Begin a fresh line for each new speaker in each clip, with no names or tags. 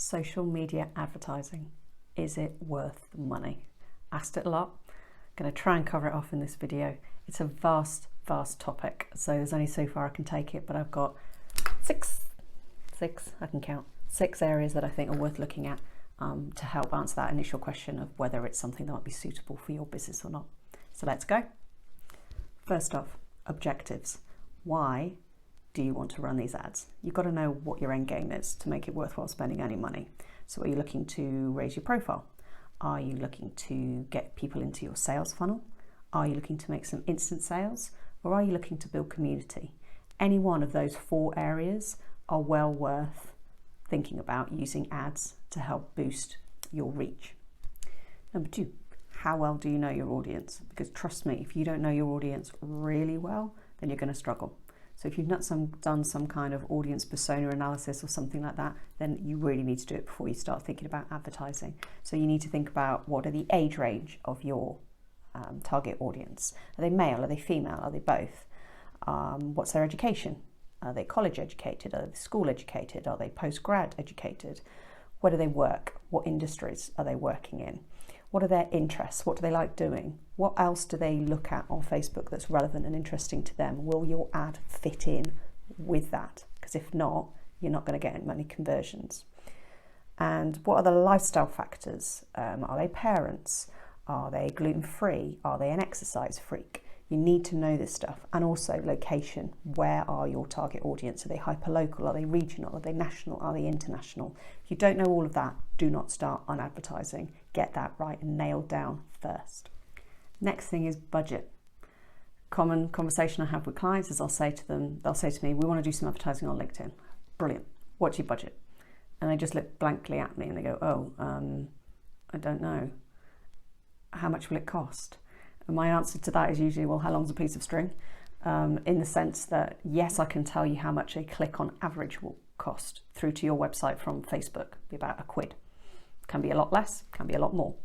social media advertising. Is it worth the money? Asked it a lot. Going to try and cover it off in this video. It's a vast topic, so there's only so far I can take it, but I've got six, I can count, 6 areas that I think are worth looking at to help answer that initial question of whether it's something that might be suitable for your business or not. So let's go. First off, objectives. Why do you want to run these ads? You've got to know what your end game is to make it worthwhile spending any money. So are you looking to raise your profile? Are you looking to get people into your sales funnel? Are you looking to make some instant sales? Or are you looking to build community? Any one of those 4 areas are well worth thinking about using ads to help boost your reach. Number 2, how well do you know your audience? Because trust me, if you don't know your audience really well, then you're going to struggle. So if you've not done some kind of audience persona analysis or something like that, then you really need to do it before you start thinking about advertising. So you need to think about what are the age range of your target audience. Are they male? Are they female? Are they both? What's their education? Are they college educated? Are they school educated? Are they post-grad educated? Where do they work? What industries are they working in? What are their interests? What do they like doing? What else do they look at on Facebook that's relevant and interesting to them? Will your ad fit in with that? Because if not, you're not going to get many conversions. And what are the lifestyle factors? Are they parents? Are they gluten-free? Are they an exercise freak? You need to know this stuff. And also location. Where are your target audience? Are they hyperlocal? Are they regional? Are they national? Are they international? If you don't know all of that, do not start on advertising. Get that right and nailed down first. Next thing is budget. Common conversation I have with clients is they'll say to me, we want to do some advertising on LinkedIn. Brilliant. What's your budget? And they just look blankly at me and they go, I don't know. How much will it cost? And my answer to that is usually, well, how long's a piece of string? In the sense that, yes, I can tell you how much a click on average will cost through to your website from Facebook. Be about £1. Can be a lot less, can be a lot more.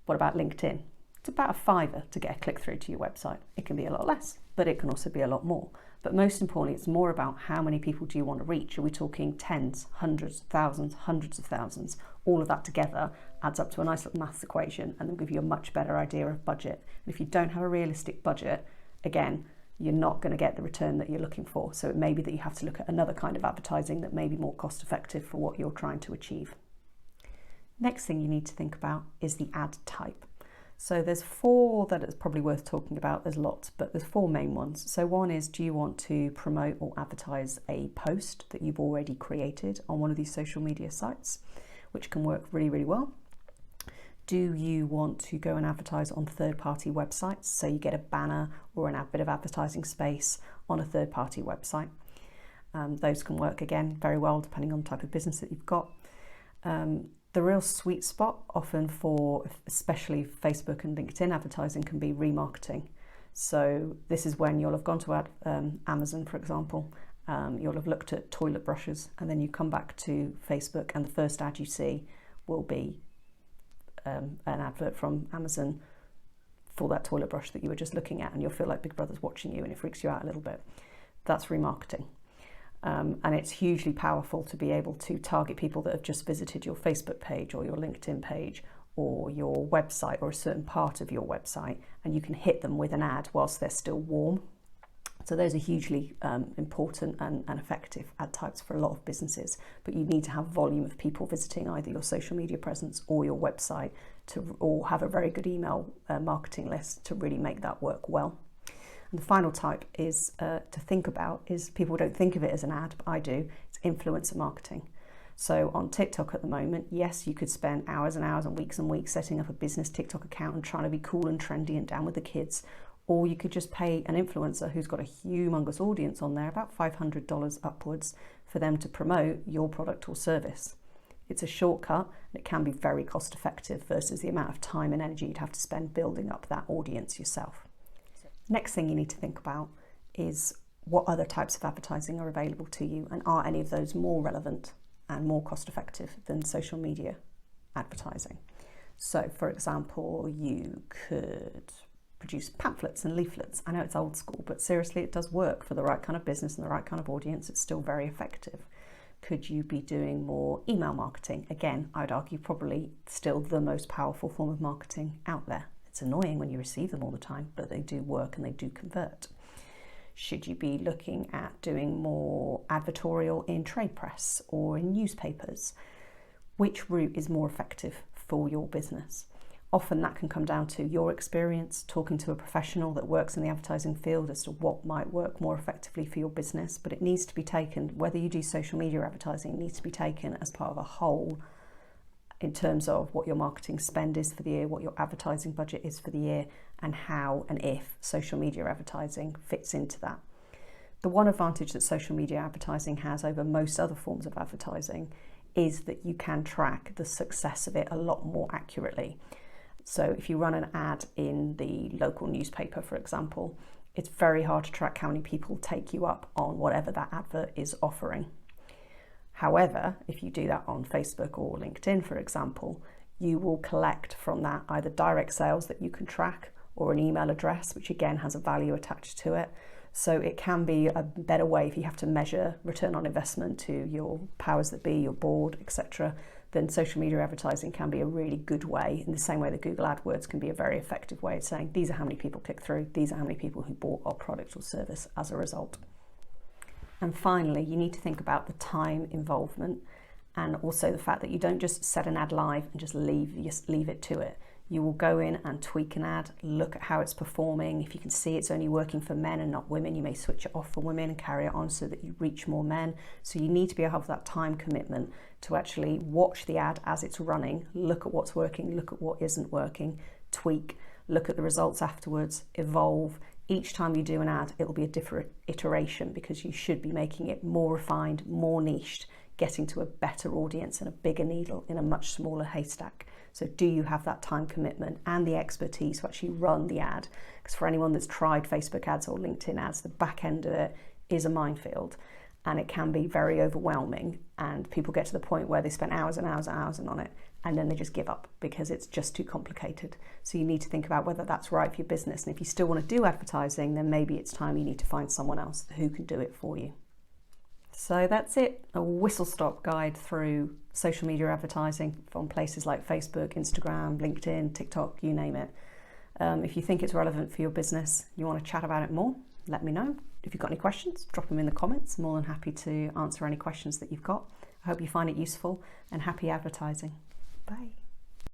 What about LinkedIn? It's about £5 to get a click through to your website. It can be a lot less, but it can also be a lot more. But most importantly, it's more about how many people do you want to reach? Are we talking tens, hundreds, thousands, hundreds of thousands? All of that together adds up to a nice little maths equation and will give you a much better idea of budget. And if you don't have a realistic budget, again, you're not going to get the return that you're looking for. So it may be that you have to look at another kind of advertising that may be more cost effective for what you're trying to achieve. Next thing you need to think about is the ad type. So there's 4 that it's probably worth talking about. There's lots, but there's 4 main ones. So one is, do you want to promote or advertise a post that you've already created on one of these social media sites, which can work really, really well? Do you want to go and advertise on third-party websites? So you get a banner or a bit of advertising space on a third-party website. Those can work, again, very well depending on the type of business that you've got. The real sweet spot often for especially Facebook and LinkedIn advertising can be remarketing. So this is when you'll have gone to Amazon, for example. You'll have looked at toilet brushes and then you come back to Facebook and the first ad you see will be an advert from Amazon for that toilet brush that you were just looking at, and you'll feel like Big Brother's watching you and it freaks you out a little bit. That's remarketing. And it's hugely powerful to be able to target people that have just visited your Facebook page or your LinkedIn page or your website or a certain part of your website, and you can hit them with an ad whilst they're still warm. So those are hugely important and effective ad types for a lot of businesses, but you need to have volume of people visiting either your social media presence or your website or have a very good email marketing list to really make that work well. And the final type is to think about is, people don't think of it as an ad, but I do, it's influencer marketing. So on TikTok at the moment, yes, you could spend hours and hours and weeks setting up a business TikTok account and trying to be cool and trendy and down with the kids. Or you could just pay an influencer who's got a humongous audience on there, about $500 upwards, for them to promote your product or service. It's a shortcut and it can be very cost effective versus the amount of time and energy you'd have to spend building up that audience yourself. Next thing you need to think about is what other types of advertising are available to you, and are any of those more relevant and more cost effective than social media advertising. So for example, you could produce pamphlets and leaflets. I know it's old school, but seriously, it does work for the right kind of business and the right kind of audience. It's still very effective. Could you be doing more email marketing? Again, I'd argue probably still the most powerful form of marketing out there. It's annoying when you receive them all the time, but they do work and they do convert. Should you be looking at doing more advertorial in trade press or in newspapers? Which route is more effective for your business? Often that can come down to your experience, talking to a professional that works in the advertising field as to what might work more effectively for your business, but it needs to be taken, whether you do social media advertising, it needs to be taken as part of a whole in terms of what your marketing spend is for the year, what your advertising budget is for the year, and how and if social media advertising fits into that. The one advantage that social media advertising has over most other forms of advertising is that you can track the success of it a lot more accurately. So if you run an ad in the local newspaper, for example, it's very hard to track how many people take you up on whatever that advert is offering. However, if you do that on Facebook or LinkedIn, for example, you will collect from that either direct sales that you can track or an email address, which again has a value attached to it. So it can be a better way if you have to measure return on investment to your powers that be, your board, etc. Then social media advertising can be a really good way, in the same way that Google AdWords can be a very effective way of saying, these are how many people click through, these are how many people who bought our product or service as a result. And finally, you need to think about the time involvement and also the fact that you don't just set an ad live and just leave it to it. You will go in and tweak an ad, look at how it's performing. If you can see it's only working for men and not women, you may switch it off for women and carry it on so that you reach more men. So you need to be able to have that time commitment to actually watch the ad as it's running, look at what's working, look at what isn't working, tweak, look at the results afterwards, evolve. Each time you do an ad, it will be a different iteration because you should be making it more refined, more niched, getting to a better audience and a bigger needle in a much smaller haystack. So do you have that time commitment and the expertise to actually run the ad? Because for anyone that's tried Facebook ads or LinkedIn ads, the back end of it is a minefield and it can be very overwhelming, and people get to the point where they spend hours and hours and hours on it and then they just give up because it's just too complicated. So you need to think about whether that's right for your business, and if you still want to do advertising, then maybe it's time you need to find someone else who can do it for you. So that's it, a whistle-stop guide through social media advertising from places like Facebook, Instagram, LinkedIn, TikTok, you name it. If you think it's relevant for your business, you want to chat about it more, let me know. If you've got any questions, drop them in the comments. I'm more than happy to answer any questions that you've got. I hope you find it useful, and happy advertising. Bye.